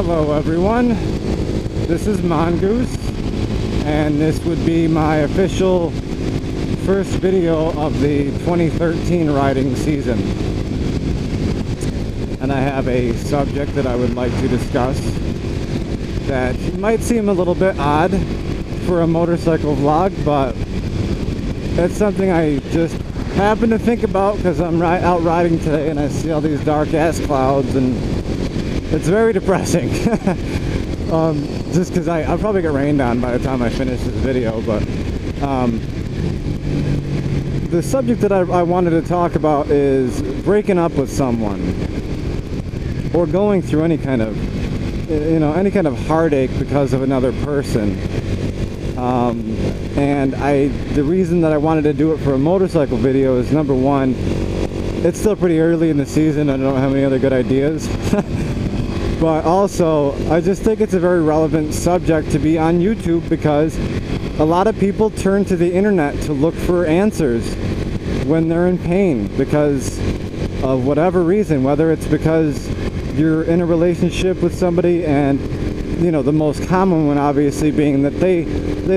Hello everyone, this is Mongoose, and this would be my official first video of the 2013 riding season. And I have a subject that I would like to discuss that might seem a little bit odd for a motorcycle vlog, but it's something I just happen to think about because I'm out riding today and I see all these dark ass clouds and it's very depressing. Just because I'll probably get rained on by the time I finish this video. But the subject that I wanted to talk about is breaking up with someone or going through any kind of heartache because of another person. And the reason that I wanted to do it for a motorcycle video is, number one, it's still pretty early in the season. I don't have any other good ideas. But also, I just think it's a very relevant subject to be on YouTube because a lot of people turn to the internet to look for answers when they're in pain because of whatever reason, whether it's because you're in a relationship with somebody and, you know, the most common one obviously being that they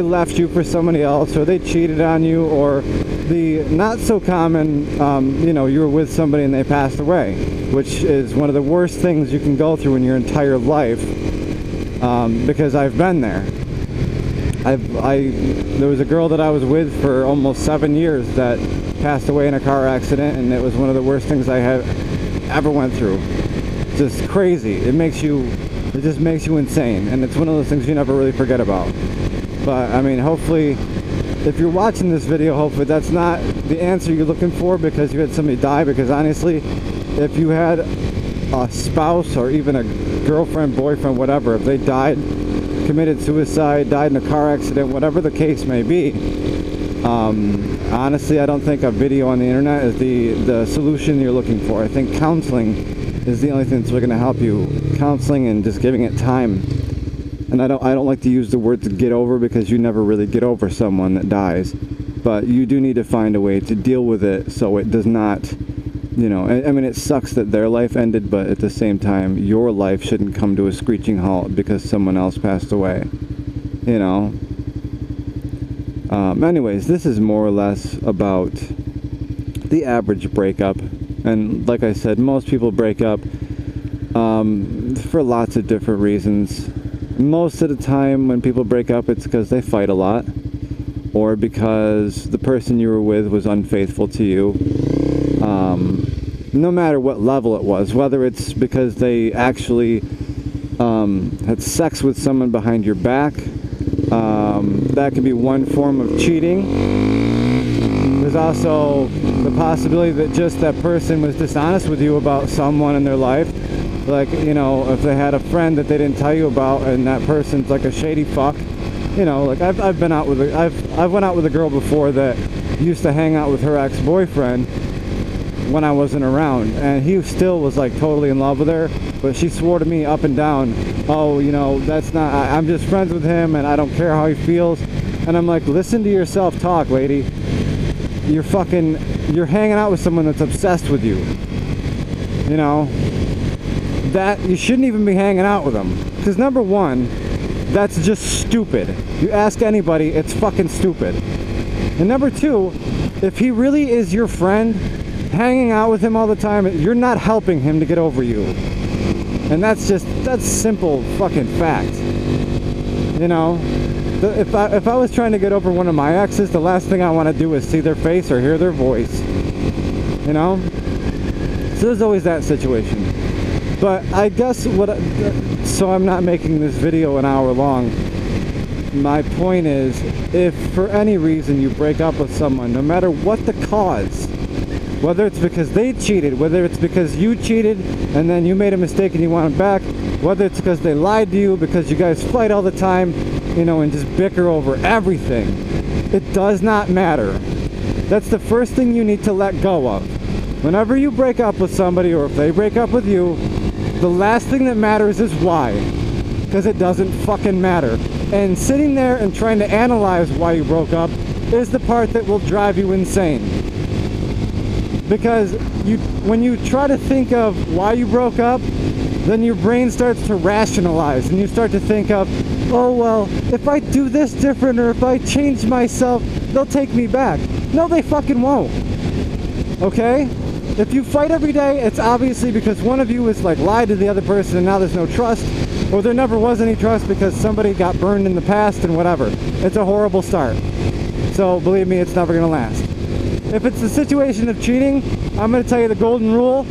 left you for somebody else, or they cheated on you, or the not so common, you were with somebody and they passed away, which is one of the worst things you can go through in your entire life, because I've been there. There was a girl that I was with for almost 7 years that passed away in a car accident, and it was one of the worst things I have ever went through. Just crazy. It just makes you insane, and it's one of those things you never really forget about. But I mean, hopefully, if you're watching this video, hopefully that's not the answer you're looking for because you had somebody die. Because honestly, if you had a spouse or even a girlfriend, boyfriend, whatever, if they died, committed suicide, died in a car accident, whatever the case may be, honestly, I don't think a video on the internet is the solution you're looking for. I think counseling is the only thing that's really going to help you. Counseling and just giving it time. And I don't like to use the word to get over because you never really get over someone that dies. But you do need to find a way to deal with it so it does not, I mean, it sucks that their life ended, but at the same time, your life shouldn't come to a screeching halt because someone else passed away, Anyways, this is more or less about the average breakup. And like I said, most people break up for lots of different reasons. Most of the time when people break up, it's because they fight a lot, or because the person you were with was unfaithful to you. No matter what level it was, whether it's because they actually had sex with someone behind your back, that could be one form of cheating. There's also the possibility that just that person was dishonest with you about someone in their life. Like, if they had a friend that they didn't tell you about and that person's like a shady fuck. Like I've went out with a girl before that used to hang out with her ex-boyfriend when I wasn't around, and he still was like totally in love with her, but she swore to me up and down, oh, that's not, I'm just friends with him and I don't care how he feels. And I'm like, listen to yourself talk, lady. You're hanging out with someone that's obsessed with you. That you shouldn't even be hanging out with them. Because number one, that's just stupid. You ask anybody, it's fucking stupid. And number two, if he really is your friend, hanging out with him all the time, you're not helping him to get over you. And that's simple fucking fact. If I was trying to get over one of my exes, the last thing I want to do is see their face or hear their voice. So there's always that situation. But I guess so I'm not making this video an hour long. My point is, if for any reason you break up with someone, no matter what the cause, whether it's because they cheated, whether it's because you cheated and then you made a mistake and you want them back, whether it's because they lied to you, because you guys fight all the time, and just bicker over everything, it does not matter. That's the first thing you need to let go of. Whenever you break up with somebody, or if they break up with you, the last thing that matters is why. Because it doesn't fucking matter. And sitting there and trying to analyze why you broke up is the part that will drive you insane. Because when you try to think of why you broke up, then your brain starts to rationalize and you start to think of, oh well, if I do this different or if I change myself, they'll take me back. No, they fucking won't. Okay? If you fight every day, it's obviously because one of you is like lied to the other person and now there's no trust, or there never was any trust because somebody got burned in the past and whatever. It's a horrible start. So believe me, it's never gonna last. If it's a situation of cheating, I'm gonna tell you the golden rule.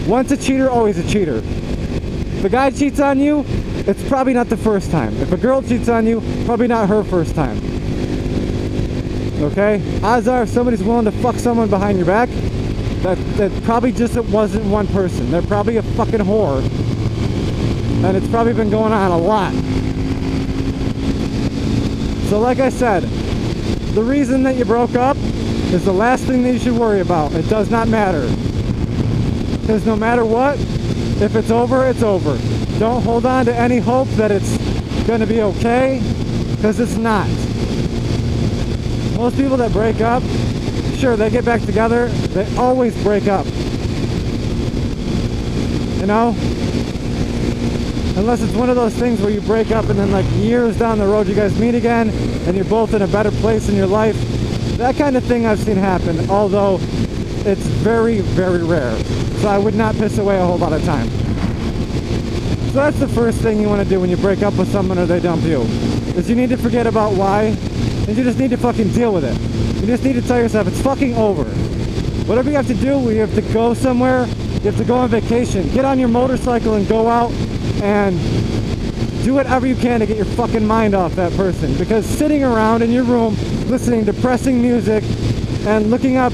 Once a cheater, always a cheater. If a guy cheats on you, it's probably not the first time. If a girl cheats on you, probably not her first time. Okay? Odds are if somebody's willing to fuck someone behind your back, that probably just wasn't one person. They're probably a fucking whore. And it's probably been going on a lot. So like I said, the reason that you broke up is the last thing that you should worry about. It does not matter. Because no matter what, if it's over, it's over. Don't hold on to any hope that it's going to be okay, because it's not. Most people that break up, sure, they get back together, they always break up. You know? Unless it's one of those things where you break up and then like years down the road you guys meet again and you're both in a better place in your life. That kind of thing I've seen happen, although it's very, very rare. So I would not piss away a whole lot of time. So that's the first thing you want to do when you break up with someone or they dump you, is you need to forget about why, and you just need to fucking deal with it. You just need to tell yourself it's fucking over. Whatever you have to do, you have to go somewhere, you have to go on vacation, get on your motorcycle and go out and do whatever you can to get your fucking mind off that person. Because sitting around in your room listening to depressing music and looking up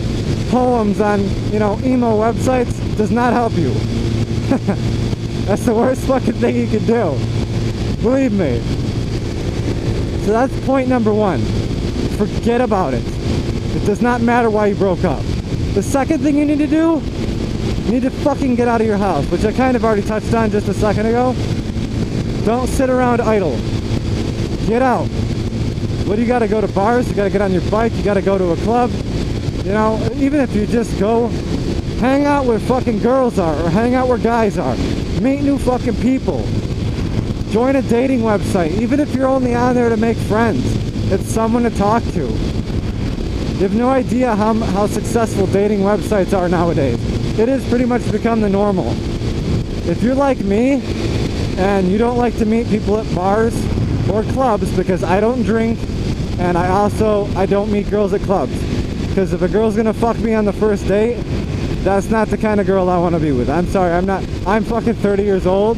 poems on, you know, emo websites does not help you. That's the worst fucking thing you can do. Believe me. So that's point number one. Forget about it. It does not matter why you broke up. The second thing you need to do, you need to fucking get out of your house, which I kind of already touched on just a second ago. Don't sit around idle. Get out. What do you gotta go to bars? You gotta get on your bike, you gotta go to a club. You know, even if you just go hang out where fucking girls are, or hang out where guys are. Meet new fucking people. Join a dating website. Even if you're only on there to make friends, it's someone to talk to. You have no idea how successful dating websites are nowadays. It has pretty much become the normal. If you're like me, and you don't like to meet people at bars or clubs, because I don't drink, and I don't meet girls at clubs. Because if a girl's gonna fuck me on the first date, that's not the kind of girl I want to be with. I'm sorry, I'm fucking 30 years old.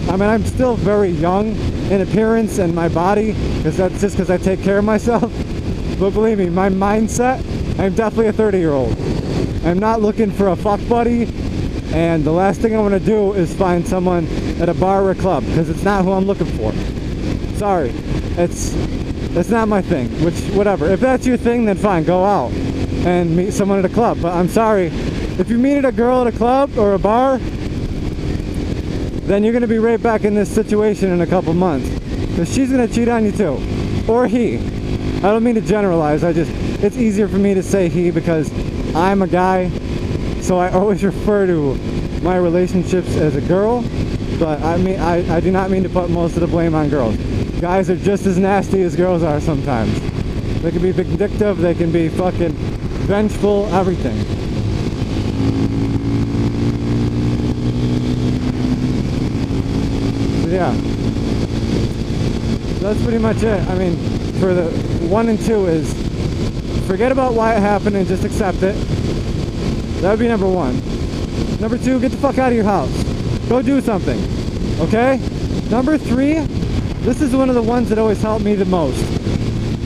I mean, I'm still very young in appearance and my body, because that's just because I take care of myself. But believe me, my mindset, I'm definitely a 30-year-old. I'm not looking for a fuck buddy, and the last thing I want to do is find someone at a bar or a club, because it's not who I'm looking for. Sorry, it's not my thing. Which, whatever. If that's your thing, then fine, go out and meet someone at a club. But I'm sorry, if you meet a girl at a club or a bar, then you're gonna be right back in this situation in a couple months, because she's gonna cheat on you too, or he. I don't mean to generalize. It's easier for me to say he because I'm a guy, so I always refer to my relationships as a girl. But I mean, I do not mean to put most of the blame on girls. Guys are just as nasty as girls are sometimes. They can be vindictive, they can be fucking vengeful, everything. So yeah. So that's pretty much it. I mean, for the 1 and 2 is forget about why it happened and just accept it. That would be number 1. Number 2, get the fuck out of your house. Go do something. Okay? Number 3, this is one of the ones that always helped me the most.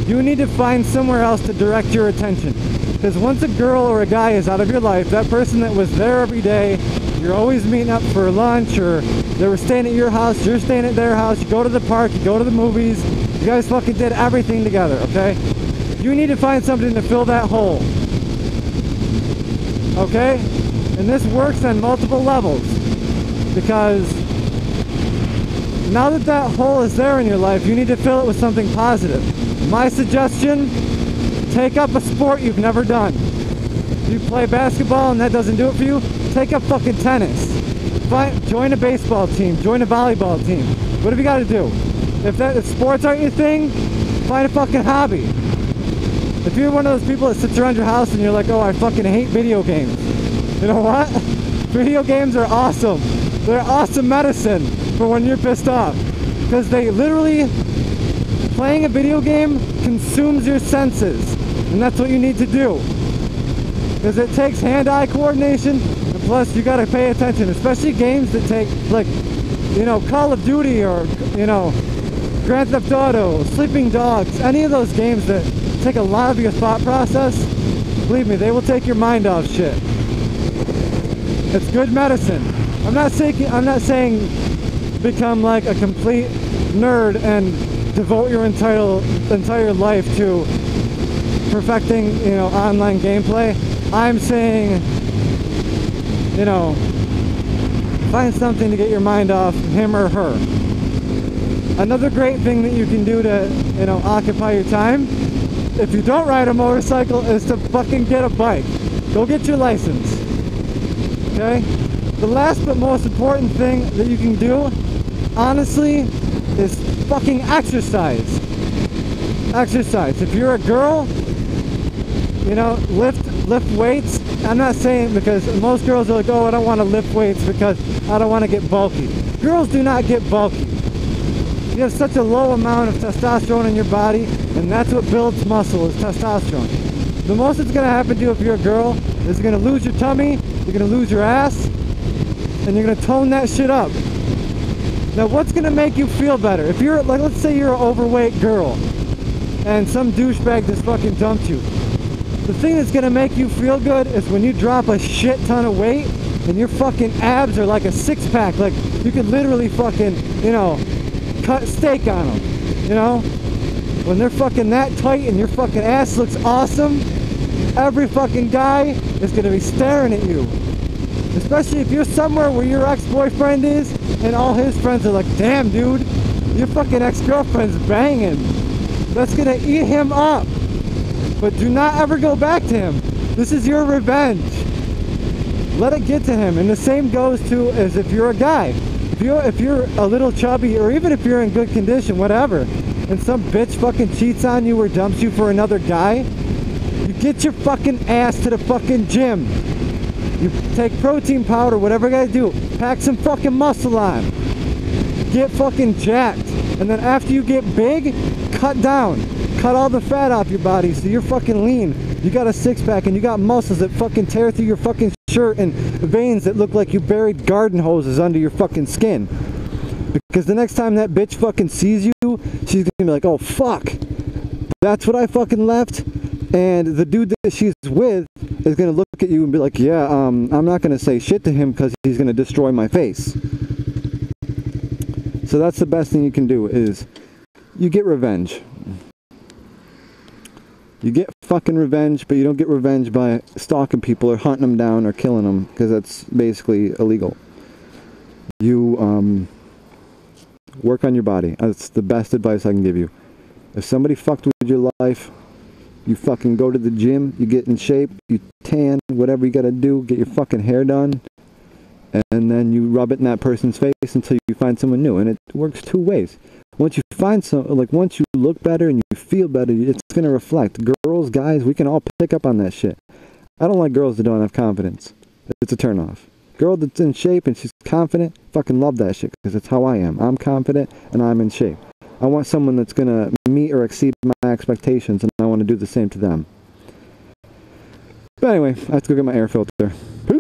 You need to find somewhere else to direct your attention. Because once a girl or a guy is out of your life, that person that was there every day, you're always meeting up for lunch, or they were staying at your house, you're staying at their house, you go to the park, you go to the movies, you guys fucking did everything together, okay? You need to find something to fill that hole. Okay? And this works on multiple levels. Because now that that hole is there in your life, you need to fill it with something positive. My suggestion, take up a sport you've never done. If you play basketball and that doesn't do it for you, take up fucking tennis. Join a baseball team, join a volleyball team. What have you got to do? If sports aren't your thing, find a fucking hobby. If you're one of those people that sits around your house and you're like, oh, I fucking hate video games. You know what? Video games are awesome. They're awesome medicine for when you're pissed off. Because they literally, playing a video game consumes your senses. And that's what you need to do. Because it takes hand-eye coordination, and plus you gotta pay attention. Especially games that take, like, you know, Call of Duty or, you know, Grand Theft Auto, Sleeping Dogs, any of those games that take a lot of your thought process, believe me, they will take your mind off shit. It's good medicine. I'm not saying become like a complete nerd and devote your entire life to perfecting, you know, online gameplay. I'm saying, you know, find something to get your mind off him or her. Another great thing that you can do to, you know, occupy your time, if you don't ride a motorcycle, is to fucking get a bike. Go get your license. Okay? The last but most important thing that you can do, honestly, is fucking exercise. Exercise. If you're a girl, you know, lift weights. I'm not saying, because most girls are like, oh, I don't want to lift weights because I don't want to get bulky. Girls do not get bulky. You have such a low amount of testosterone in your body, and that's what builds muscle, is testosterone. The most that's going to happen to you if you're a girl is you're going to lose your tummy, you're going to lose your ass, and you're going to tone that shit up. Now, what's going to make you feel better? If you're, like, let's say you're an overweight girl, and some douchebag just fucking dumped you. The thing that's going to make you feel good is when you drop a shit ton of weight, and your fucking abs are like a six-pack, like, you could literally fucking, you know, cut steak on them, you know? When they're fucking that tight and your fucking ass looks awesome, every fucking guy is gonna be staring at you. Especially if you're somewhere where your ex-boyfriend is and all his friends are like, damn dude, your fucking ex-girlfriend's banging. That's gonna eat him up. But do not ever go back to him. This is your revenge. Let it get to him. And the same goes to as if you're a guy. If you're a little chubby, or even if you're in good condition, whatever, and some bitch fucking cheats on you or dumps you for another guy, you get your fucking ass to the fucking gym. You take protein powder, whatever you gotta do. Pack some fucking muscle on. Get fucking jacked. And then after you get big, cut down. Cut all the fat off your body so you're fucking lean. You got a six-pack and you got muscles that fucking tear through your fucking shirt and veins that look like you buried garden hoses under your fucking skin. Because the next time that bitch fucking sees you, she's gonna be like, oh fuck, that's what I fucking left. And the dude that she's with is gonna look at you and be like, yeah, I'm not gonna say shit to him because he's gonna destroy my face. So that's the best thing you can do, is you get revenge. You get fucking revenge, but you don't get revenge by stalking people or hunting them down or killing them, because that's basically illegal. You work on your body. That's the best advice I can give you. If somebody fucked with your life, you fucking go to the gym, you get in shape, you tan, whatever you gotta do, get your fucking hair done, and then you rub it in that person's face until you find someone new. And it works two ways. Once you find once you look better and you feel better, it's going to reflect. Girls, guys, we can all pick up on that shit. I don't like girls that don't have confidence. It's a turnoff. Girl that's in shape and she's confident, fucking love that shit, because that's how I am. I'm confident and I'm in shape. I want someone that's going to meet or exceed my expectations, and I want to do the same to them. But anyway, I have to go get my air filter. Peace.